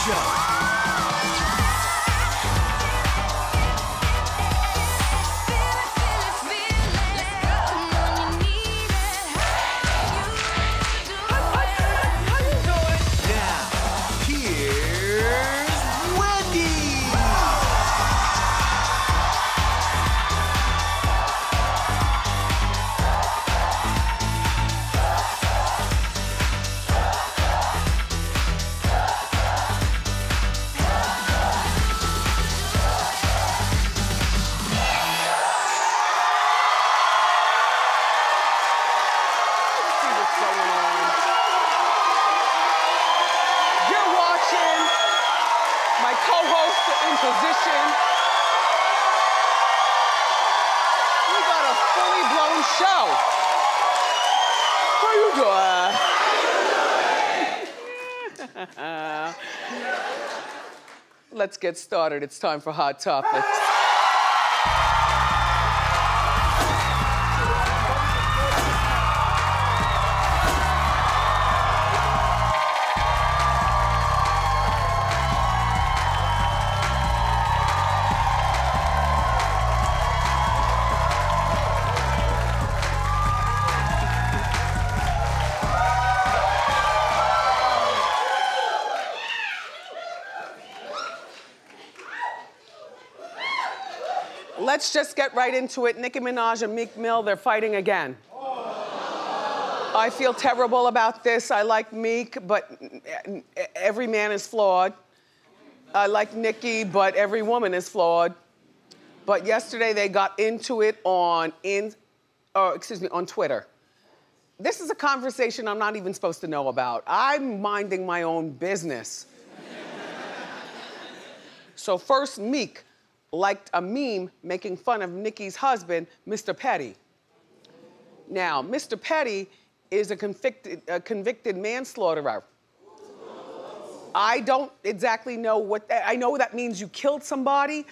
Show. Position. We got a fully blown show. How you doing? Let's get started. It's time for Hot Topics. Let's just get right into it. Nicki Minaj and Meek Mill, they're fighting again. I feel terrible about this. I like Meek, but every man is flawed. I like Nicki, but every woman is flawed. But yesterday they got into it on Twitter. This is a conversation I'm not even supposed to know about. I'm minding my own business. So first, Meek liked a meme making fun of Nicki's husband, Mr. Petty. Now, Mr. Petty is a convicted manslaughterer. I don't exactly know what that, I know that means you killed somebody,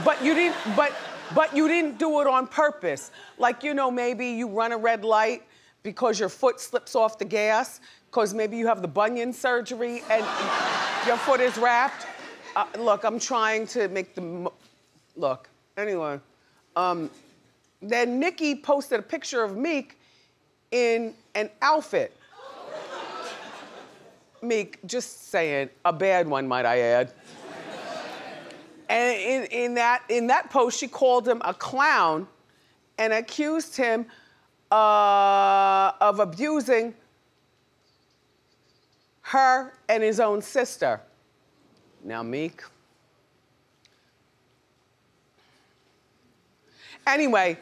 but you didn't do it on purpose. Like, you know, maybe you run a red light because your foot slips off the gas, because maybe you have the bunion surgery and your foot is wrapped. Look, I'm trying to make the, look, anyway. Then Nicki posted a picture of Meek in an outfit. Meek, just saying, a bad one, might I add. And in that post, she called him a clown and accused him of abusing her and his own sister. Now, Meek. Anyway,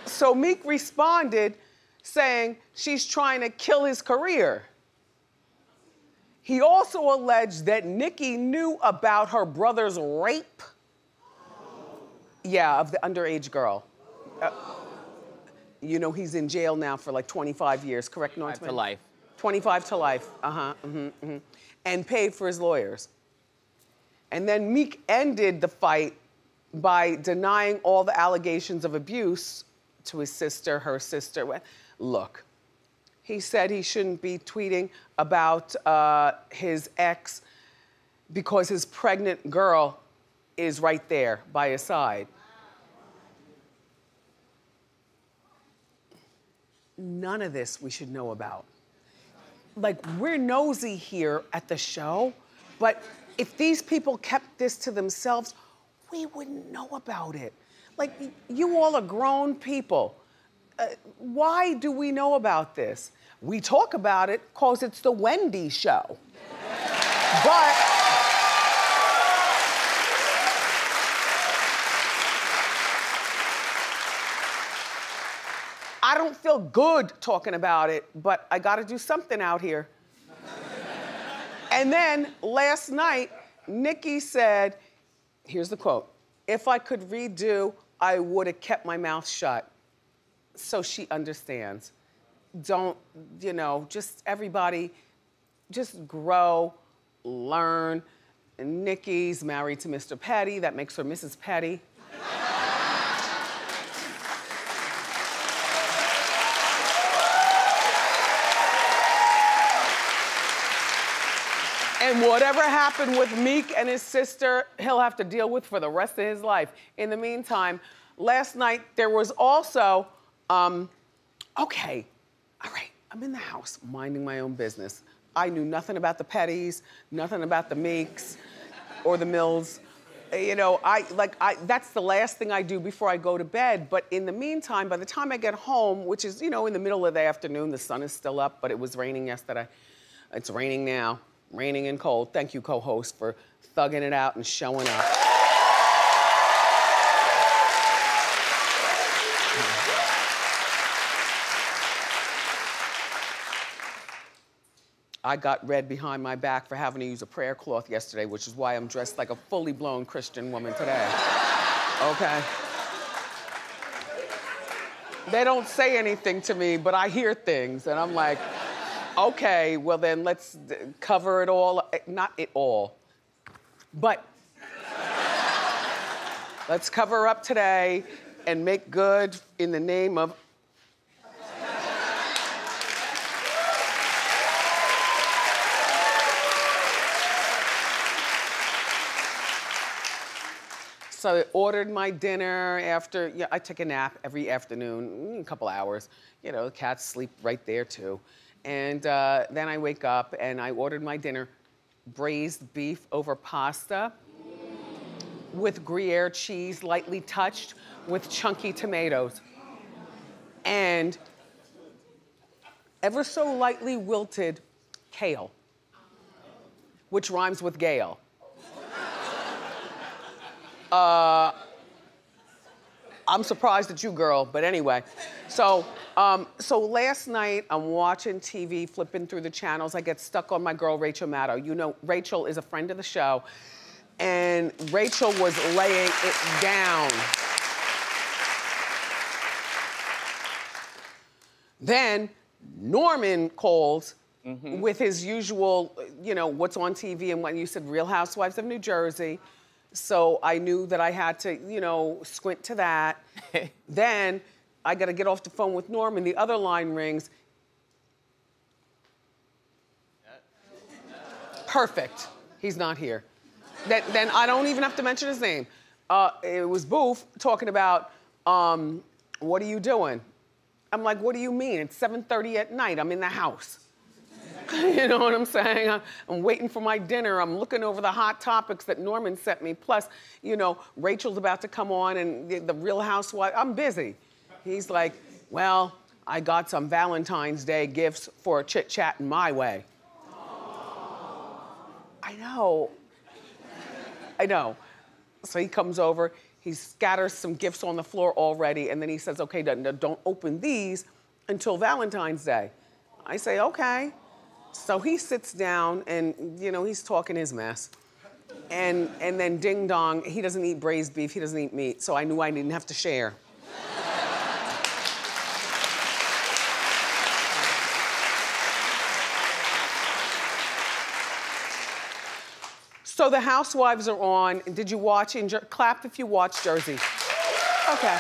so Meek responded saying she's trying to kill his career. He also alleged that Nicki knew about her brother's rape. Yeah, of the underage girl. You know, he's in jail now for like 25 years, correct, Norman? 25 to life. 25 to life, and paid for his lawyers. And then Meek ended the fight by denying all the allegations of abuse to his sister, her sister. Look, he said he shouldn't be tweeting about his ex because his pregnant girl is right there by his side. None of this we should know about. Like, we're nosy here at the show, but if these people kept this to themselves, we wouldn't know about it. Like, you all are grown people. Why do we know about this? We talk about it because it's the Wendy show. But I don't feel good talking about it, but I gotta do something out here. And then last night, Nicki said, here's the quote, "If I could redo, I would have kept my mouth shut." So she understands. Don't, you know, just everybody, just grow, learn. And Nicki's married to Mr. Petty, that makes her Mrs. Petty. And whatever happened with Meek and his sister, he'll have to deal with for the rest of his life. In the meantime, last night there was also, okay, all right, I'm in the house minding my own business. I knew nothing about the Pettys, nothing about the Meeks or the Mills. You know, that's the last thing I do before I go to bed. But in the meantime, by the time I get home, which is, you know, in the middle of the afternoon, the sun is still up, but it was raining yesterday. It's raining now, raining and cold. Thank you, co-host, for thugging it out and showing up. I got red behind my back for having to use a prayer cloth yesterday, which is why I'm dressed like a fully blown Christian woman today. Okay? They don't say anything to me, but I hear things, and I'm like, okay, well then let's cover it all. Not it all, but let's cover up today and make good in the name of So I ordered my dinner after, yeah, I take a nap every afternoon, a couple hours. You know, the cats sleep right there too. And then I wake up and I ordered my dinner, braised beef over pasta with Gruyere cheese, lightly touched with chunky tomatoes. And ever so lightly wilted kale, which rhymes with Gale. I'm surprised at you, girl, but anyway. So last night, I'm watching TV, flipping through the channels. I get stuck on my girl, Rachel Maddow. You know, Rachel is a friend of the show, and Rachel was laying it down. Then Norman calls with his usual, you know, what's on TV, and when you said Real Housewives of New Jersey. So I knew that I had to, you know, squint to that. Then I got to get off the phone with Norman. The other line rings. Perfect. He's not here. Then I don't even have to mention his name. It was Boof talking about, what are you doing? I'm like, what do you mean? It's 7:30 at night. I'm in the house. You know what I'm saying? I'm waiting for my dinner. I'm looking over the hot topics that Norman sent me. Plus, you know, Rachel's about to come on and the Real Housewife. I'm busy. He's like, well, I got some Valentine's Day gifts for chit-chatting my way. I know. So he comes over, he scatters some gifts on the floor already, and then he says, okay, don't open these until Valentine's Day. I say, okay. So he sits down and, you know, he's talking his mess. And then ding dong, he doesn't eat braised beef, he doesn't eat meat, so I knew I didn't have to share. So the Housewives are on. Did you watch? Clap if you watched Jersey. Okay.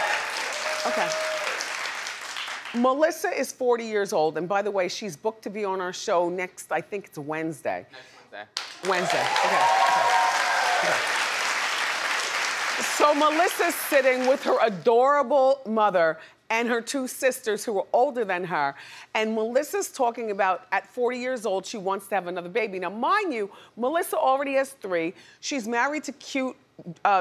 Melissa is 40 years old, and by the way, she's booked to be on our show next, I think it's Wednesday. Wednesday, okay. So Melissa's sitting with her adorable mother and her two sisters who are older than her, and Melissa's talking about at 40 years old, she wants to have another baby. Now, mind you, Melissa already has 3. She's married to cute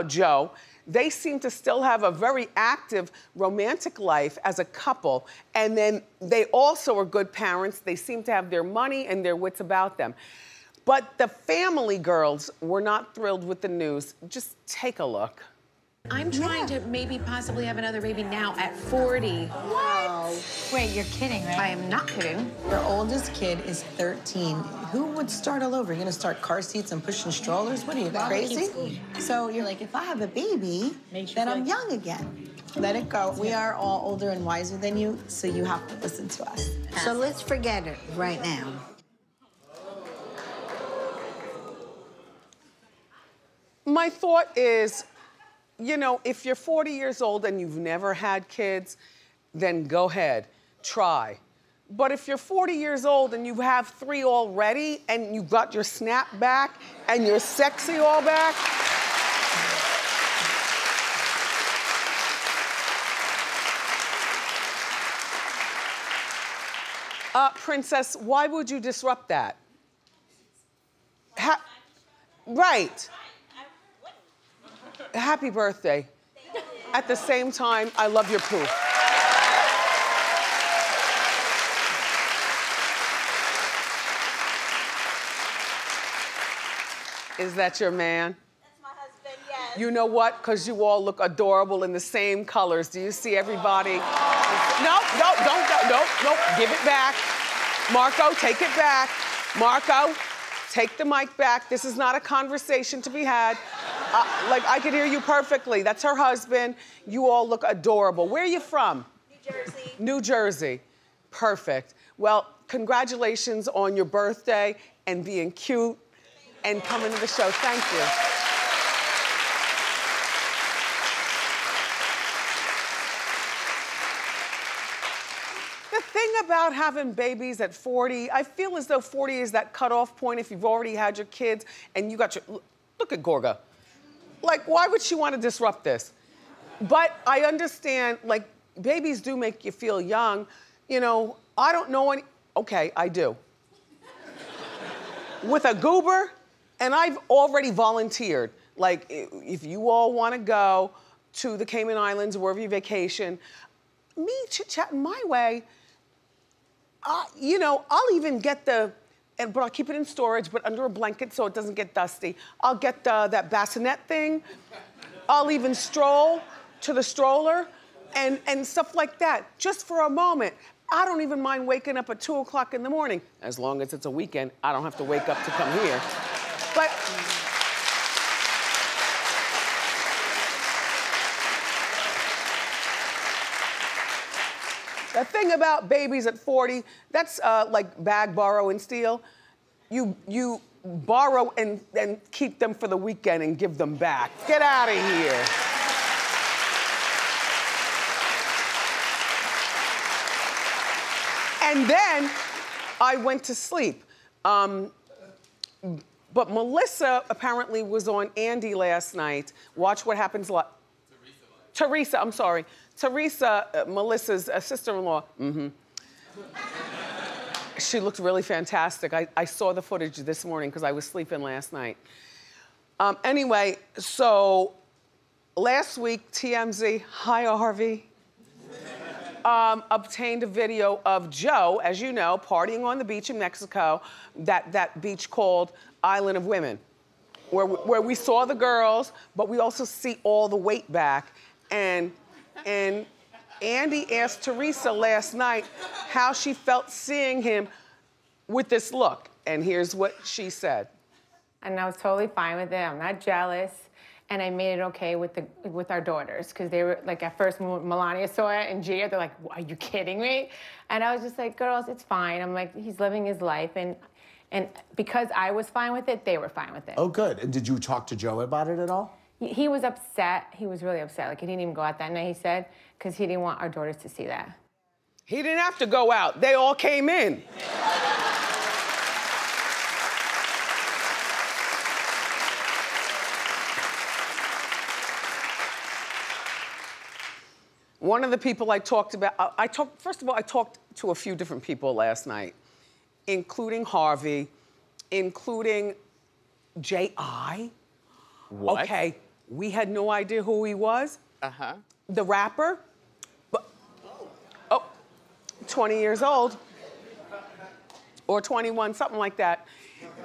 Joe. They seem to still have a very active romantic life as a couple. And then they also are good parents. They seem to have their money and their wits about them. But the family girls were not thrilled with the news. Just take a look. I'm trying to maybe possibly have another baby now at 40. What? Wait, you're kidding, right? I am not kidding. Your oldest kid is 13. Who would start all over? You're gonna start car seats and pushing strollers? What are you, crazy? So you're like, if I have a baby, then I'm young again. Let it go. We are all older and wiser than you, so you have to listen to us. So let's forget it right now. My thought is, you know, if you're 40 years old and you've never had kids, then go ahead, try. But if you're 40 years old and you have 3 already and you've got your snap back and you're sexy all back, Princess, why would you disrupt that? Right. Happy birthday. At the same time, I love your poo. Is that your man? That's my husband, yes. You know what? Because you all look adorable in the same colors. Do you see everybody? No, give it back. Marco, take it back. Marco, take the mic back. This is not a conversation to be had. Like, I could hear you perfectly. That's her husband. You all look adorable. Where are you from? New Jersey. New Jersey. Perfect. Well, congratulations on your birthday and being cute and coming to the show. Thank you. The thing about having babies at 40, I feel as though 40 is that cutoff point if you've already had your kids and you got your, look at Gorga. Like, why would she want to disrupt this? But I understand, like, babies do make you feel young. You know, I don't know any, okay, I do. With a goober, and I've already volunteered. Like, if you all want to go to the Cayman Islands, wherever you vacation, me chit-chatting my way, you know, I'll even get but I'll keep it in storage, but under a blanket so it doesn't get dusty. I'll get that bassinet thing. I'll even stroll to the stroller and stuff like that, just for a moment. I don't even mind waking up at 2 o'clock in the morning. As long as it's a weekend, I don't have to wake up to come here. But the thing about babies at 40, that's like bag, borrow, and steal. You borrow and keep them for the weekend and give them back. Get out of here. And then I went to sleep. But Melissa apparently was on Andy last night. Watch What Happens Live. Teresa, I'm sorry. Teresa, Melissa's sister-in-law. She looked really fantastic. I saw the footage this morning because I was sleeping last night. Anyway, so last week, TMZ, hi Harvey, obtained a video of Joe, as you know, partying on the beach in Mexico, that beach called Island of Women, where we saw the girls, but we also see all the weight back. And Andy asked Teresa last night how she felt seeing him with this look. And here's what she said. And I was totally fine with it. I'm not jealous. And I made it okay with our daughters, because they were like, at first Melania saw it and Gia, they're like, are you kidding me? And I was just like, girls, it's fine. I'm like, he's living his life. And because I was fine with it, they were fine with it. Oh, good. And did you talk to Joe about it at all? He was upset. He was really upset. Like, he didn't even go out that night, he said, because he didn't want our daughters to see that. He didn't have to go out. They all came in. One of the people I talked about, first of all, I talked to a few different people last night, including Harvey, including J.I. What? Okay, we had no idea who he was. Uh-huh. The rapper, but, 20 years old, or 21, something like that.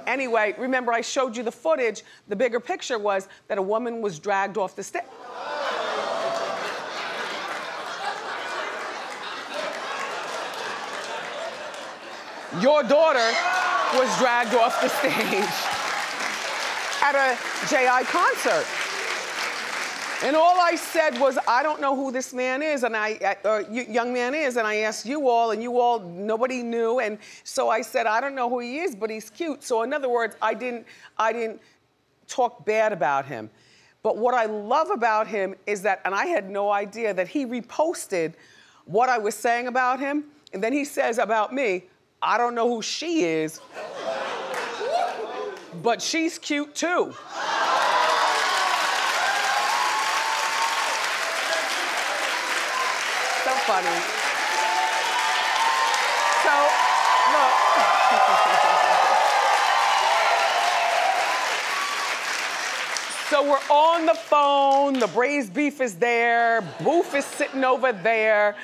Anyway, remember I showed you the footage. The bigger picture was that a woman was dragged off the stage. Your daughter was dragged off the stage at a J.I. concert. And all I said was, I don't know who this man is, and young man is, and I asked you all, and you all, nobody knew, and so I said, I don't know who he is, but he's cute. So in other words, I didn't talk bad about him. But what I love about him is that, and I had no idea that he reposted what I was saying about him. And then he says about me, I don't know who she is, but she's cute too. So funny. So, look. So we're on the phone, the braised beef is there, Boof is sitting over there,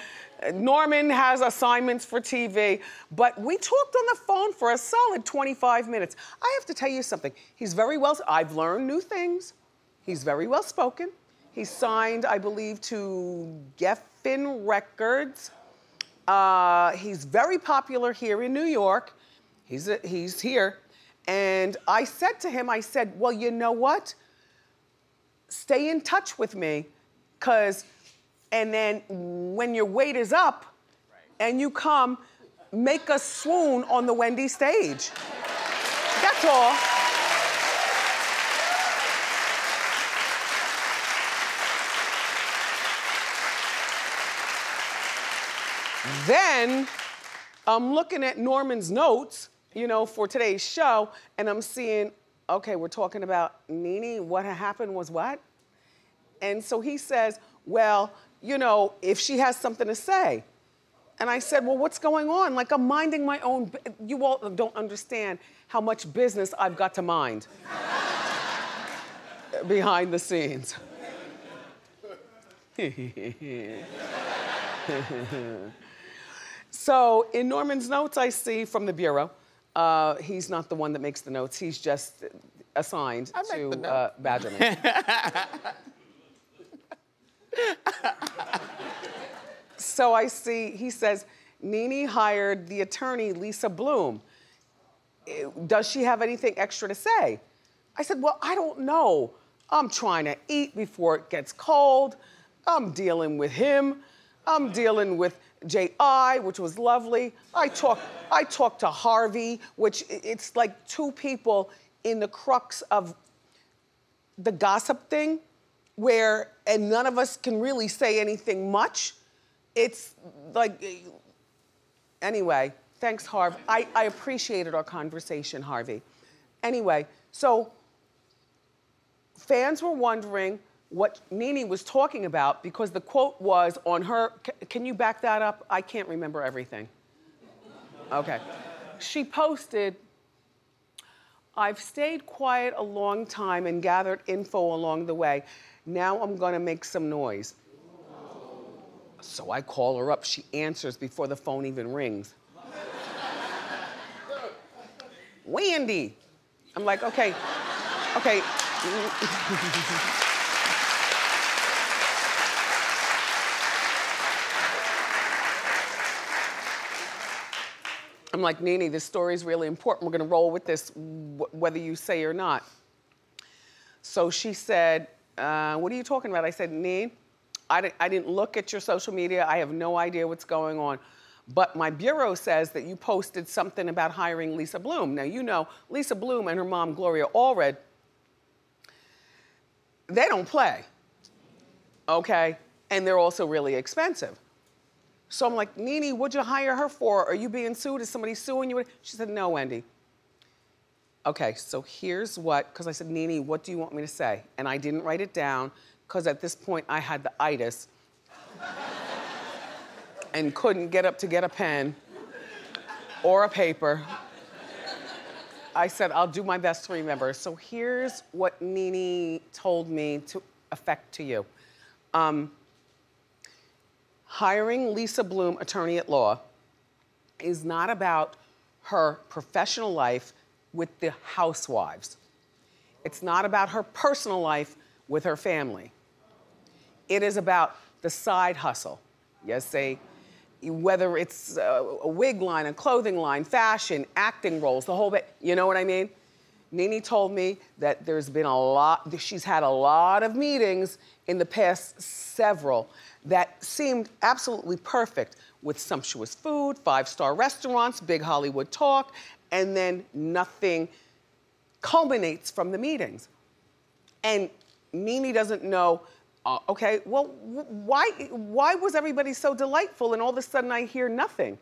Norman has assignments for TV, but we talked on the phone for a solid 25 minutes. I have to tell you something, he's very well, I've learned new things. He's very well spoken. He's signed, I believe, to Geffen Records. He's very popular here in New York. He's here. And I said to him, I said, well, you know what? Stay in touch with me, and then when your weight is up and you come, make us swoon on the Wendy stage. That's all. Then I'm looking at Norman's notes, you know, for today's show, and I'm seeing, okay, we're talking about Nene, what happened was what? And so he says, well, you know, if she has something to say. And I said, well, what's going on? Like, I'm minding my own, you all don't understand how much business I've got to mind behind the scenes. So in Norman's notes, I see from the Bureau, he's not the one that makes the notes. He's just assigned to badger me. So I see, he says, Nene hired the attorney, Lisa Bloom. Does she have anything extra to say? I said, well, I don't know. I'm trying to eat before it gets cold. I'm dealing with him. I'm dealing with J.I., which was lovely. I talked to Harvey, which it's like two people in the crux of the gossip thing and none of us can really say anything much. It's like, anyway, thanks, Harv. I appreciated our conversation, Harvey. Anyway, so fans were wondering what Nene was talking about because the quote was on her, can you back that up? I can't remember everything. Okay. She posted, I've stayed quiet a long time and gathered info along the way. Now I'm gonna make some noise. So I call her up, she answers before the phone even rings. Wendy. I'm like, okay. I'm like, Nene, this story's really important. We're gonna roll with this, whether you say or not. So she said, what are you talking about? I said, Nene, I didn't look at your social media. I have no idea what's going on. But my bureau says that you posted something about hiring Lisa Bloom. Now, you know, Lisa Bloom and her mom, Gloria Allred, they don't play, okay? And they're also really expensive. So I'm like, Nene, what'd you hire her for? Are you being sued? Is somebody suing you? She said, no, Wendy. Okay, so here's what, because I said, Nene, what do you want me to say? And I didn't write it down, because at this point I had the itis and couldn't get up to get a pen or a paper. I said, I'll do my best to remember. So here's what Nene told me to affect to you. Hiring Lisa Bloom, attorney at law, is not about her professional life with the housewives. It's not about her personal life with her family. It is about the side hustle. Yes, whether it's a wig line, a clothing line, fashion, acting roles, the whole bit, you know what I mean? Nene told me that there's been she's had a lot of meetings in the past several that seemed absolutely perfect with sumptuous food, 5-star restaurants, big Hollywood talk, and then nothing culminates from the meetings. And Nene doesn't know, okay, well, why was everybody so delightful and all of a sudden I hear nothing?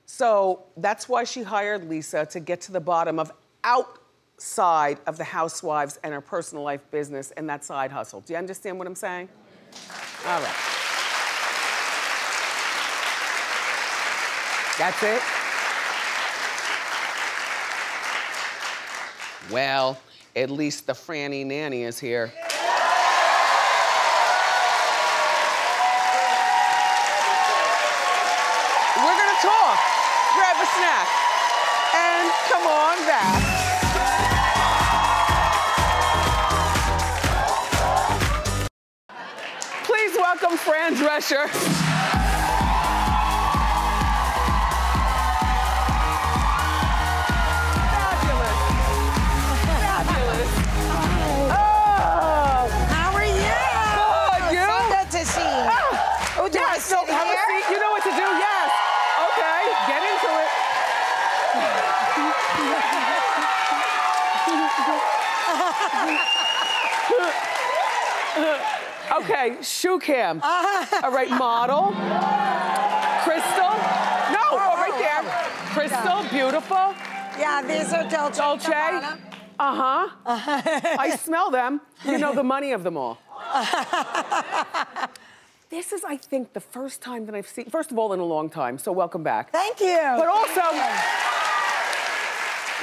So that's why she hired Lisa to get to the bottom of outside of the housewives and her personal life business and that side hustle. Do you understand what I'm saying? All right. That's it? Well, at least the Franny nanny is here. We're gonna talk. Grab a snack and come on back. Please welcome Fran Drescher. Have a seat. You know what to do, yes. Okay, get into it. Okay, shoe cam. All right, model. Crystal. No, right there. Crystal, beautiful. Yeah, these are Dolce. Dolce. I smell them. You know the money of them all. This is, I think, the first time that I've seen, first of all, in a long time, so welcome back. Thank you. But also,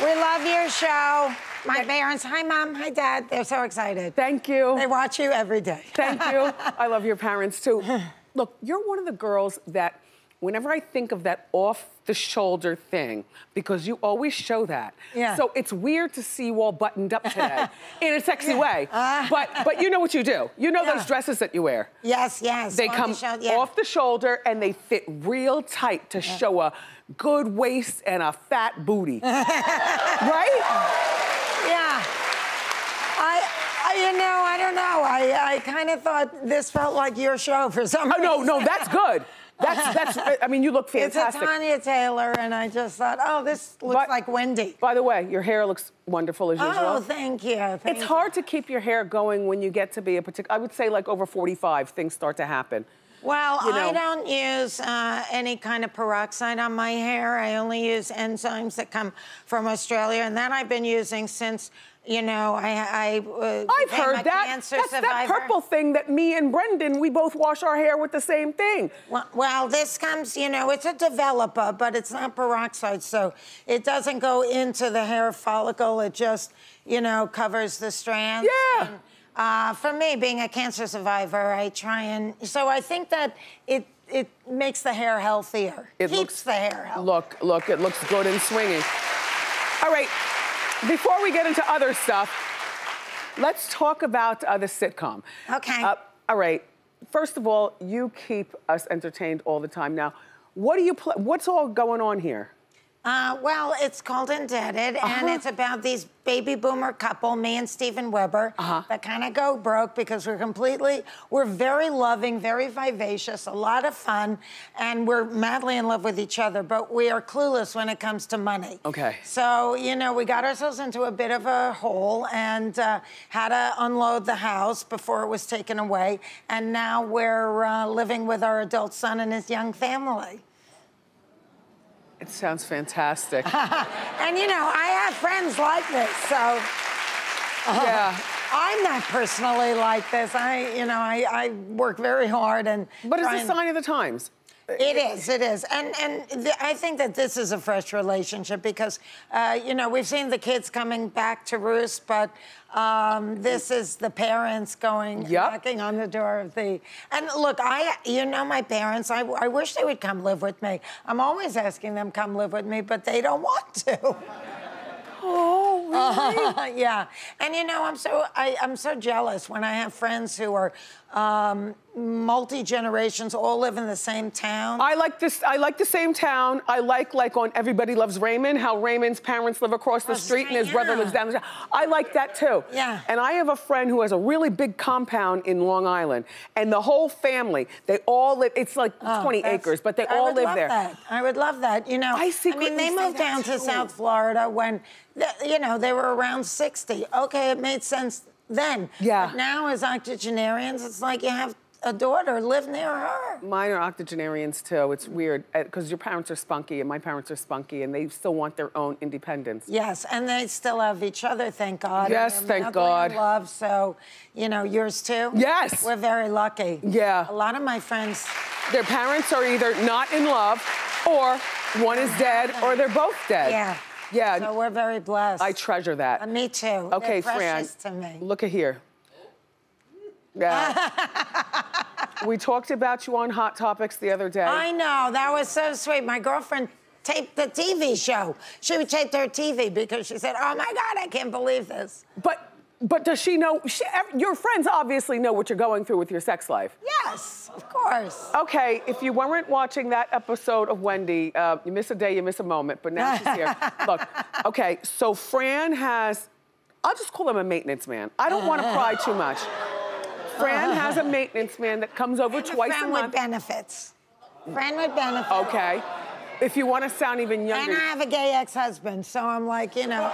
we love your show. My parents, hi Mom, hi Dad, they're so excited. Thank you. They watch you every day. Thank you. I love your parents too. Look, you're one of the girls that, whenever I think of that off-the-shoulder thing, because you always show that. Yeah. So it's weird to see you all buttoned up today in a sexy way. But you know what you do. You know those dresses that you wear. Yes, yes. They come off the shoulder and they fit real tight to show a good waist and a fat booty. Right? Yeah. You know, I don't know. I kind of thought this felt like your show for some reason. Oh, no, that's good. That's, I mean, you look fantastic. It's a Tanya Taylor, and I just thought, oh, this looks like Wendy. By the way, your hair looks wonderful as usual. Oh, thank you. It's hard to keep your hair going when you get to be a particular, I would say like over 45, things start to happen. Well, you know. I don't use any kind of peroxide on my hair. I only use enzymes that come from Australia, and that I've been using since, you know, I've heard that. That's that purple thing that me and Brendan, we both wash our hair with the same thing. Well, this comes, you know, it's a developer, but it's not peroxide, so it doesn't go into the hair follicle. It just, you know, covers the strands. Yeah. And, for me, being a cancer survivor, I try and, so I think that it makes the hair healthier. Keeps the hair healthy. Look, it looks good and swinging. All right, before we get into other stuff, let's talk about the sitcom. Okay. All right, first of all, you keep us entertained all the time. Now, what do you play? What's all going on here? Well, it's called Indebted, and it's about these baby boomer couple, me and Steven Weber, that kind of go broke because we're very loving, very vivacious, a lot of fun, and we're madly in love with each other, but we are clueless when it comes to money. Okay. So, you know, we got ourselves into a bit of a hole and had to unload the house before it was taken away, and now we're living with our adult son and his young family. It sounds fantastic. And you know, I have friends like this, so. Yeah. I'm not personally like this. I work very hard and. But it's a sign of the times. It is. And I think that this is a fresh relationship because, you know, we've seen the kids coming back to roost, but this is the parents going, knocking on the door of the... And look, you know my parents, I wish they would come live with me. I'm always asking them come live with me, but they don't want to. Oh, really? Yeah. And you know, I'm so jealous when I have friends who are multi-generations, all live in the same town. I like the same town. I like on Everybody Loves Raymond, how Raymond's parents live across the street and his brother lives down the street. I like that too. Yeah. And I have a friend who has a really big compound in Long Island, and the whole family, they all live, it's like 20 acres, but they all live there. I would love that. You know, I mean, they moved down to South Florida when, you know, they were around 60. Okay, it made sense then. Yeah. But now as octogenarians, it's like you have a daughter live near her. Mine are octogenarians too. It's weird because your parents are spunky and my parents are spunky and they still want their own independence. Yes, and they still have each other, thank God. Yes, and they're thank madly God. in love, so, you know, yours too? Yes. We're very lucky. Yeah. A lot of my friends... Their parents are either not in love or one is dead or they're both dead. Yeah. Yeah. So we're very blessed. I treasure that. Me too. Okay, They're precious Fran, to me. look at here. Yeah. We talked about you on Hot Topics the other day. I know, that was so sweet. My girlfriend taped the TV show. She would tape her TV because she said, oh my God, I can't believe this. But does she know, your friends obviously know what you're going through with your sex life. Yes, of course. Okay, if you weren't watching that episode of Wendy, you miss a day, you miss a moment, but now she's here. Look, okay, so Fran has, I'll just call him a maintenance man. I don't want to pry too much. Fran has a maintenance man that comes over twice a month. Friend with benefits. Friend with benefits. Okay. If you want to sound even younger. And I have a gay ex-husband, so I'm like, you know.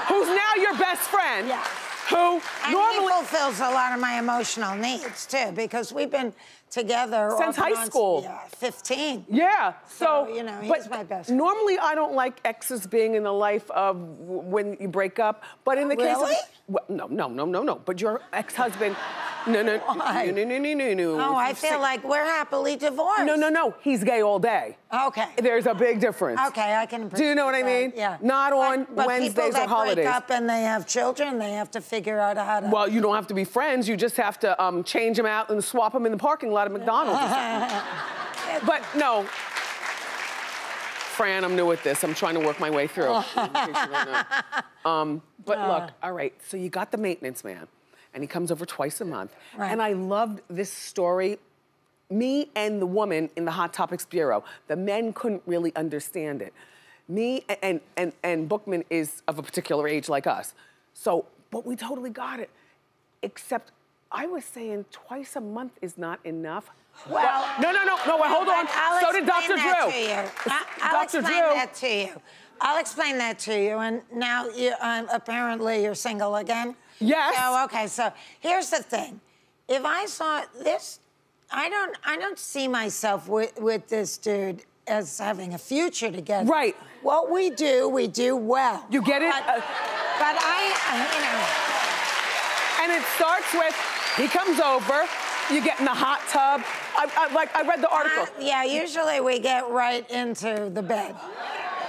Who's now your best friend? Yeah. Who and normally he fulfills a lot of my emotional needs too, because we've been together since high school. Yeah, 15. Yeah. So you know, he's my best friend. Normally, I don't like exes being in the life of when you break up, but in the case of no. But your ex-husband, no. Oh, I feel like we're happily divorced. No. He's gay all day. Okay. There's a big difference. Okay, I can appreciate Do you know what I mean? Yeah. Not on but Wednesdays or holidays. People that break up and they have children, they have to figure out how to... Well, you don't have to be friends. You just have to change them out and swap them in the parking lot at McDonald's. But no. Fran, I'm new at this. I'm trying to work my way through. But look, all right, so you got the maintenance man, and he comes over twice a month. Right. And I loved this story. Me and the woman in the Hot Topics Bureau, the men couldn't really understand it. Me and Bookman is of a particular age like us. So, but we totally got it. Except I was saying twice a month is not enough. Well, no, wait, hold on. So did Dr. Drew. I'll explain that to you. I'll explain that to you. And now, apparently, you're single again? Yes. So, okay, so here's the thing. If I saw this, I don't see myself with this dude as having a future together. Right. What we do well. You get it? But you know. And it starts with, he comes over, you get in the hot tub. I read the article. Yeah, usually we get right into the bed.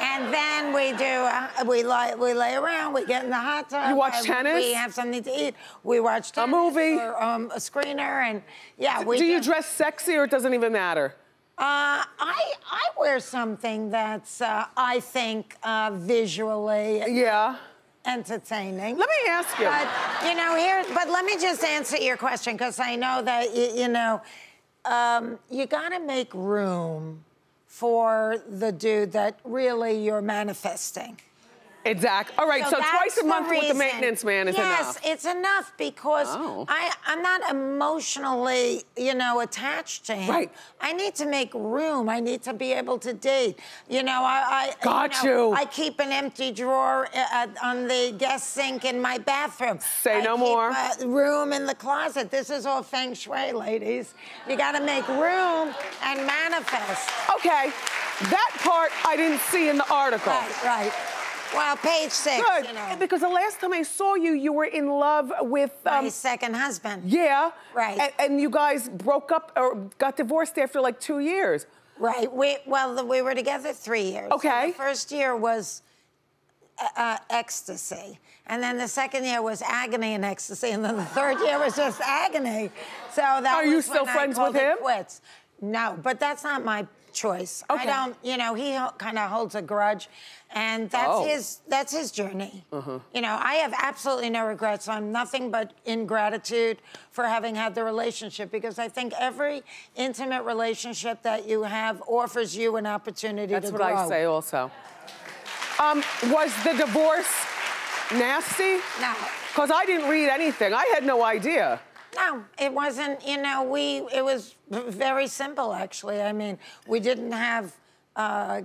And then we do, we lay around, we get in the hot tub. You watch tennis? We have something to eat. We watch tennis. A movie? Or a screener, and yeah. Do you dress sexy or it doesn't even matter? I wear something that's, I think, visually entertaining. Let me ask you. But, you know, but let me just answer your question, because I know that, you know, you gotta make room for the dude that really you're manifesting. Exactly. All right, so twice a month with the maintenance man is enough. Yes, it's enough because I'm not emotionally, you know, attached to him. Right. I need to make room. I need to be able to date. You know, I keep an empty drawer on the guest sink in my bathroom. Say no more. I keep room in the closet. This is all feng shui, ladies. You got to make room and manifest. Okay, that part I didn't see in the article. Right. Well, page 6. Good, you know. because the last time I saw you, you were in love with... my second husband. Yeah. Right. And you guys broke up or got divorced after like 2 years. Right. We were together 3 years. Okay. So the first year was ecstasy. And then the second year was agony and ecstasy. And then the third year was just agony. So that Are you still friends with him? Quits. No, but that's not my choice. Okay. I don't, you know, he kind of holds a grudge, and that's his journey. You know, I have absolutely no regrets. I'm nothing but in gratitude for having had the relationship, because I think every intimate relationship that you have offers you an opportunity to grow. That's what I say also. Was the divorce nasty? No. Because I didn't read anything. I had no idea. No, it wasn't, you know, it was very simple, actually. I mean, we didn't have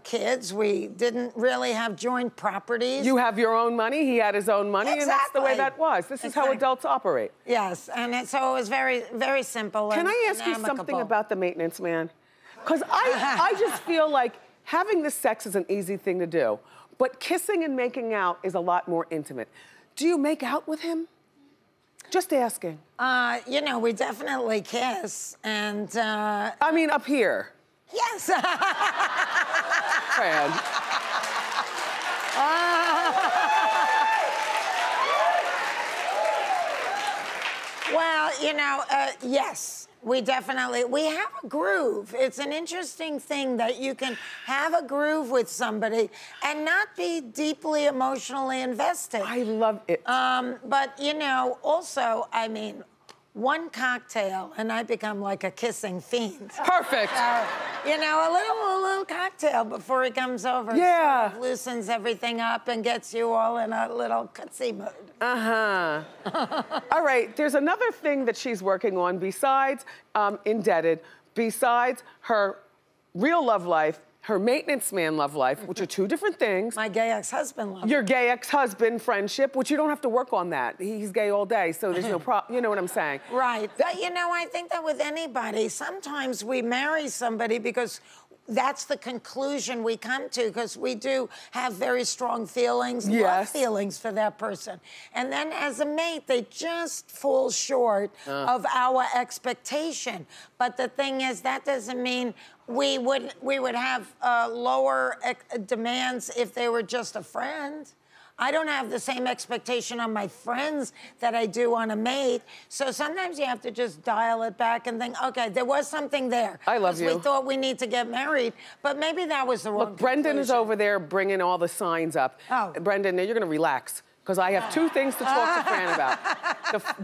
kids. We didn't really have joint properties. You have your own money, he had his own money, and that's the way that was. This is how adults operate. Yes, and so it was very, very simple. Can I ask you something about the maintenance man? Because I just feel like having the sex is an easy thing to do, but kissing and making out is a lot more intimate. Do you make out with him? Just asking. You know, we definitely kiss, and... I mean, up here. Yes. Fran. Well, you know, yes, we have a groove. It's an interesting thing that you can have a groove with somebody and not be deeply emotionally invested. I love it. But, you know, also, I mean, one cocktail and I become like a kissing fiend. Perfect. You know, a little cocktail before he comes over. Yeah. Sort of loosens everything up and gets you all in a little cutsy mood. All right, there's another thing that she's working on besides Indebted, besides her real love life, her maintenance man love life, which are two different things. My gay ex-husband love. Your gay ex-husband friendship, which you don't have to work on that. He's gay all day, so there's no problem. You know what I'm saying? Right. You know, I think that with anybody, sometimes we marry somebody because that's the conclusion we come to, because we do have very strong feelings, love feelings for that person. And then as a mate, they just fall short of our expectation. But the thing is, that doesn't mean we would have lower demands if they were just a friend. I don't have the same expectation on my friends that I do on a mate. So sometimes you have to just dial it back and think, okay, there was something there. I love you. We thought we need to get married, but maybe that was the wrong Look, Brendan conclusion. is over there bringing all the signs up. Oh. Brendan, now you're gonna relax, because I have two things to talk to Fran about.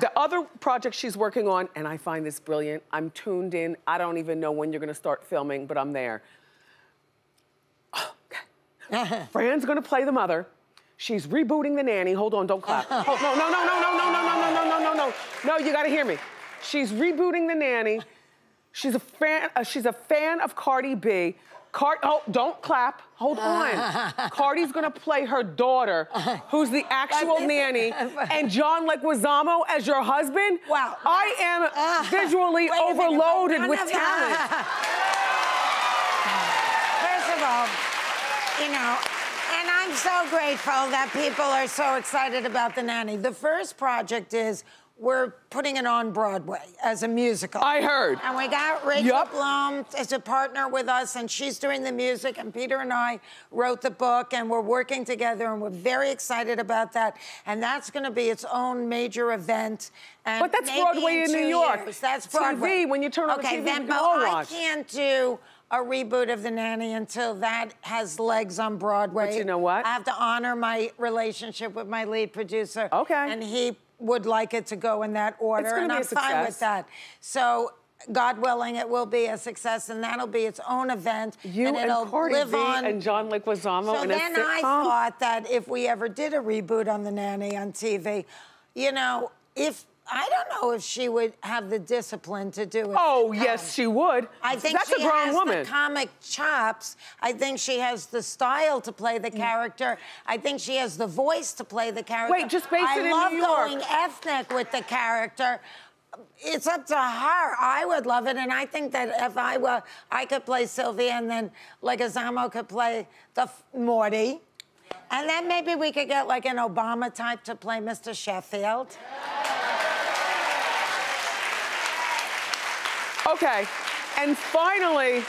The other project she's working on, and I find this brilliant, I'm tuned in, I don't even know when you're gonna start filming, but I'm there. Okay. Fran's gonna play the mother. She's rebooting The Nanny. Hold on, don't clap. Oh, no. No, you gotta hear me. She's rebooting The Nanny. She's a fan of Cardi B. Oh, don't clap. Hold on. Cardi's gonna play her daughter, who's the actual nanny, and John Leguizamo as your husband. Wow. I am visually overloaded with talent. First of all, you know, and I'm so grateful that people are so excited about The Nanny. The first project is we're putting it on Broadway as a musical. I heard. And we got Rachel Blum as a partner with us, and she's doing the music, and Peter and I wrote the book, and we're working together, and we're very excited about that. And that's gonna be its own major event. And but that's Broadway in New York. That's Broadway. TV, when you turn on the TV, then, we can all watch. I can't do a reboot of The Nanny until that has legs on Broadway. But you know what? I have to honor my relationship with my lead producer. Okay. And he would like it to go in that order. It's gonna and be I'm a success. fine with that. So, God willing, it will be a success, and that'll be its own event. You and it'll Cardi live B on. and John Leguizamo So in a then sitcom? I thought that if we ever did a reboot on The Nanny on TV, you know, I don't know if she would have the discipline to do it. Oh, yes, she would. I think that's she a grown has woman. the comic chops. I think she has the style to play the character. I think she has the voice to play the character. Wait, just base it in New York. I love going ethnic with the character. It's up to her. I would love it, and I think that if I could play Sylvia, and then Leguizamo could play Morty. And then maybe we could get like an Obama type to play Mr. Sheffield. Okay, and finally,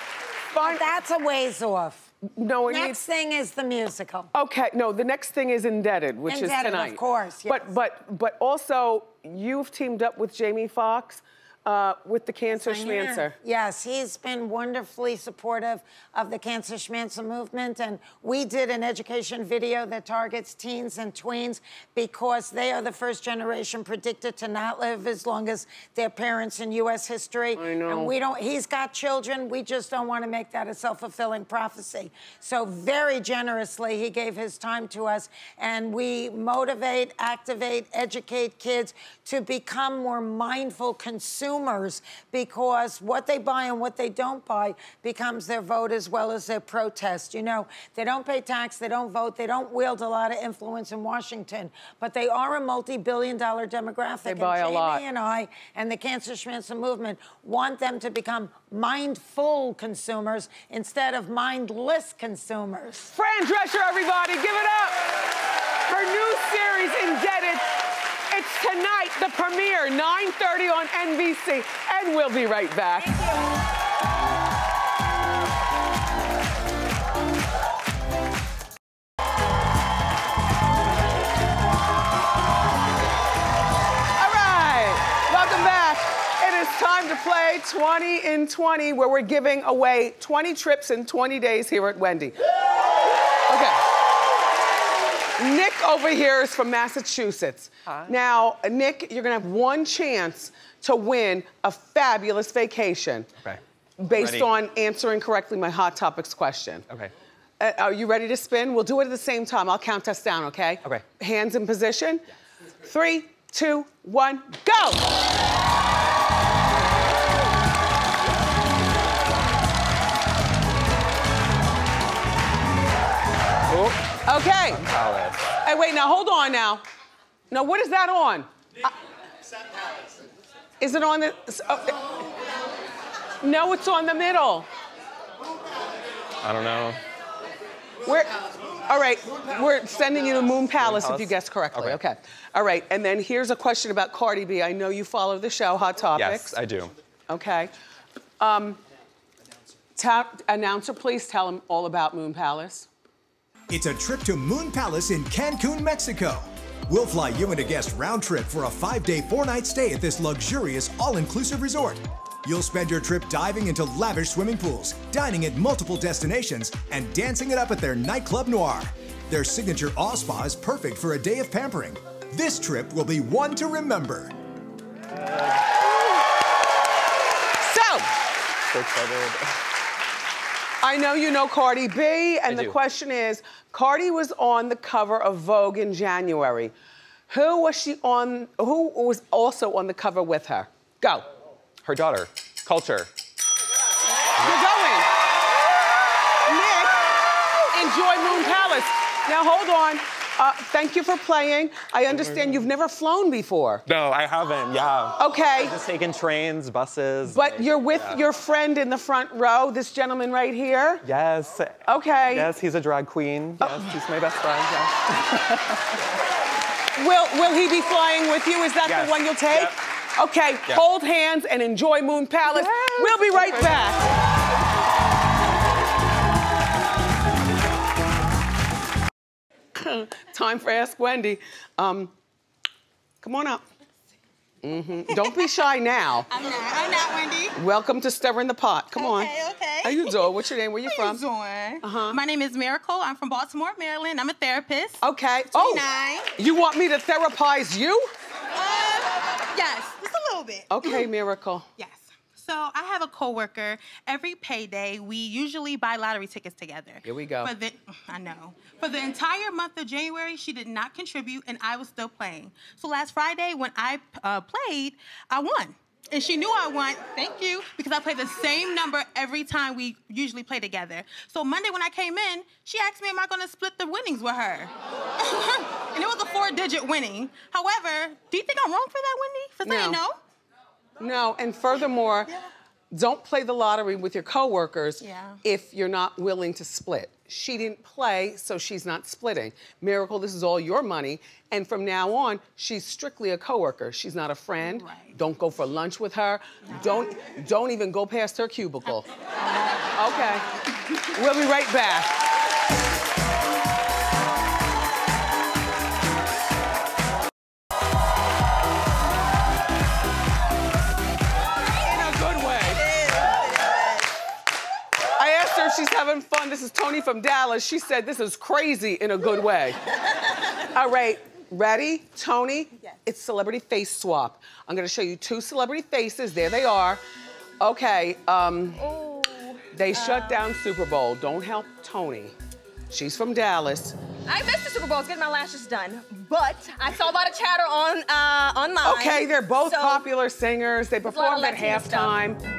That's a ways off. No, next thing is the musical. Okay, no, the next thing is Indebted, which is tonight. Of course, yes. But also, you've teamed up with Jamie Foxx with the Cancer Schmancer. Yes, he's been wonderfully supportive of the Cancer Schmancer movement, and we did an education video that targets teens and tweens because they are the first generation predicted to not live as long as their parents in U.S. history. I know. And we don't, he's got children, we just don't want to make that a self-fulfilling prophecy. So very generously, he gave his time to us, and we motivate, activate, educate kids to become more mindful consumers consumers because what they buy and what they don't buy becomes their vote as well as their protest. You know, they don't pay tax, they don't vote, they don't wield a lot of influence in Washington, but they are a multi-billion-dollar demographic. They buy a lot. Jamie and I and the Cancer Schmancer movement want them to become mindful consumers instead of mindless consumers. Fran Drescher, everybody, give it up. Her new series, Indebted. It's tonight, the premiere, 9:30 on NBC, and we'll be right back. All right, welcome back. It is time to play 20 in 20, where we're giving away 20 trips in 20 days here at Wendy. Okay. Nick over here is from Massachusetts. Hi. Now, Nick, you're gonna have one chance to win a fabulous vacation. Okay. Based on answering correctly my Hot Topics question. Okay. Are you ready to spin? We'll do it at the same time. I'll count us down, okay? Okay. Hands in position. Yes. 3, 2, 1, go! Okay. Hey, wait, now hold on now. Now, what is that on? Is it on the... no, it's on the middle. I don't know. All right, we're sending you to Moon Palace if you guess correctly. Okay. All right, and then here's a question about Cardi B. I know you follow the show, Hot Topics. Yes, I do. Okay. Announcer, please tell them all about Moon Palace. It's a trip to Moon Palace in Cancun, Mexico. We'll fly you and a guest round trip for a 5-day, 4-night stay at this luxurious, all-inclusive resort. You'll spend your trip diving into lavish swimming pools, dining at multiple destinations, and dancing it up at their nightclub Noir. Their signature awe spa is perfect for a day of pampering. This trip will be one to remember. So excited. I know you know Cardi B, and the question is, Cardi was on the cover of Vogue in January. Who was also on the cover with her? Go. Her daughter, Culture. You're going. Nick, enjoy Moon Palace. Now hold on. Thank you for playing. I understand you've never flown before. No, I haven't, yeah. Okay. I've just taken trains, buses. But you're with your friend in the front row, this gentleman right here? Yes. Okay. Yes, he's a drag queen. Yes, he's my best friend, yes. Will he be flying with you? Is that the one you'll take? Yep. Okay, hold hands and enjoy Moon Palace. Yes. We'll be right back. Time for Ask Wendy. Come on up. Don't be shy now. I'm not, Wendy. Welcome to Stirring the Pot. Come on. Okay. How you doing? What's your name? Where you from? How you doing? My name is Miracle. I'm from Baltimore, Maryland. I'm a therapist. Okay. 29. Oh, you want me to therapize you? Yes, just a little bit. Okay, Miracle. Yes. So I have a coworker. Every payday, we usually buy lottery tickets together. Here we go. I know. For the entire month of January, she did not contribute, and I was still playing. So last Friday, when I played, I won. And she knew I won, thank you, because I play the same number every time we usually play together. So Monday when I came in, she asked me, am I gonna split the winnings with her? And it was a 4-digit winning. However, do you think I'm wrong for that, Wendy? For saying no? No, and furthermore, don't play the lottery with your coworkers if you're not willing to split. She didn't play, so she's not splitting. Miracle, this is all your money, and from now on, she's strictly a coworker. She's not a friend. Right. Don't go for lunch with her. No. Don't even go past her cubicle. Okay. We'll be right back. She's having fun. This is Tony from Dallas. She said this is crazy in a good way. All right, ready? Tony? Yes. It's celebrity face swap. I'm gonna show you 2 celebrity faces. There they are. Okay, they shut down Super Bowl. Don't help Tony. She's from Dallas. I missed the Super Bowl. I was getting my lashes done, but I saw a lot of chatter online. Okay, they're both popular singers. They performed at Latina halftime. stuff.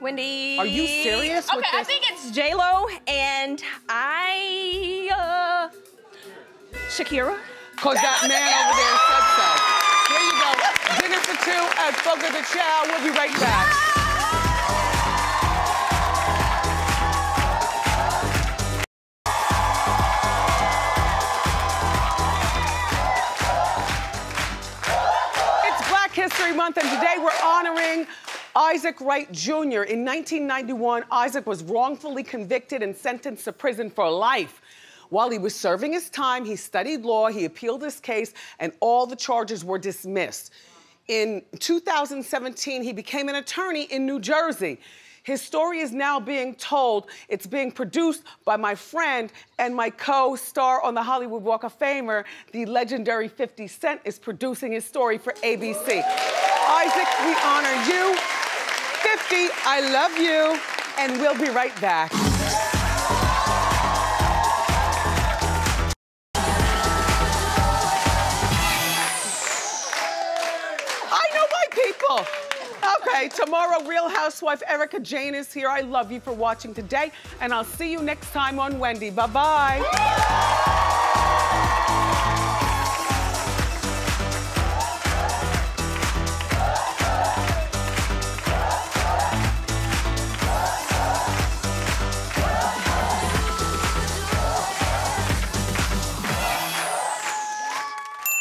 Wendy. Are you serious with Okay, this? I think it's J-Lo and Shakira. Cause that man over there said so. Here you go. Dinner for two at Fogo de Chao. We'll be right back. History Month, and today we're honoring Isaac Wright Jr. In 1991, Isaac was wrongfully convicted and sentenced to prison for life. While he was serving his time, he studied law, he appealed his case, and all the charges were dismissed. In 2017, he became an attorney in New Jersey. His story is now being told. It's being produced by my friend and my co-star on the Hollywood Walk of Famer. The legendary 50 Cent is producing his story for ABC. Isaac, we honor you. 50, I love you. And we'll be right back. I know my people. Okay, tomorrow, Real Housewife Erica Jane is here. I love you for watching today, and I'll see you next time on Wendy. Bye-bye.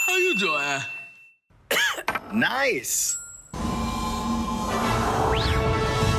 How you doing? Nice.